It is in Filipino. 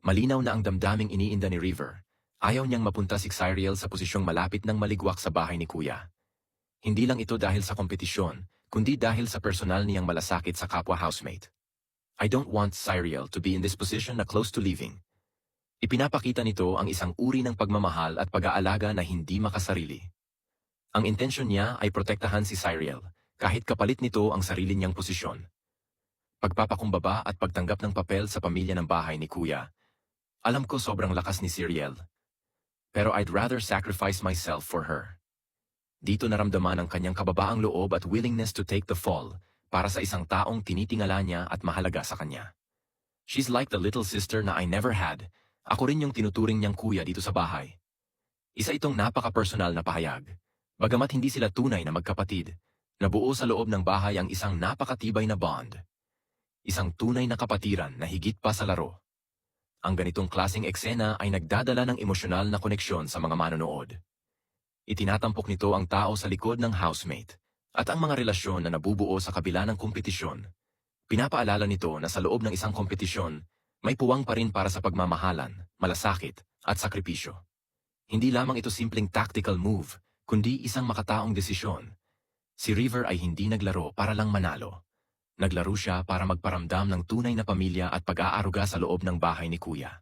Malinaw na ang damdaming iniinda ni River. Ayaw niyang mapunta si Cyriel sa posisyong malapit ng maligwak sa bahay ni Kuya. Hindi lang ito dahil sa kompetisyon, kundi dahil sa personal niyang malasakit sa kapwa housemate. I don't want Cyriel to be in this position na close to leaving. Ipinapakita nito ang isang uri ng pagmamahal at pag-aalaga na hindi makasarili. Ang intensyon niya ay protektahan si Cyriel, kahit kapalit nito ang sarili niyang posisyon. Pagpapakumbaba at pagtanggap ng papel sa pamilya ng bahay ni Kuya. Alam ko sobrang lakas ni Cyriel. Pero I'd rather sacrifice myself for her. Dito naramdaman ang kanyang kababaang loob at willingness to take the fall para sa isang taong tinitingala niya at mahalaga sa kanya. She's like the little sister na I never had. Ako rin yung tinuturing niyang kuya dito sa bahay. Isa itong napaka-personal na pahayag. Bagamat hindi sila tunay na magkapatid, nabuo sa loob ng bahay ang isang napakatibay na bond. Isang tunay na kapatiran na higit pa sa laro. Ang ganitong klaseng eksena ay nagdadala ng emosyonal na koneksyon sa mga manonood. Itinatampok nito ang tao sa likod ng housemate at ang mga relasyon na nabubuo sa kabila ng kompetisyon. Pinapaalala nito na sa loob ng isang kompetisyon, may puwang pa rin para sa pagmamahalan, malasakit, at sakripisyo. Hindi lamang ito simpleng tactical move, kundi isang makataong desisyon. Si River ay hindi naglaro para lang manalo. Naglaro siya para magparamdam ng tunay na pamilya at pag-aaruga sa loob ng bahay ni Kuya.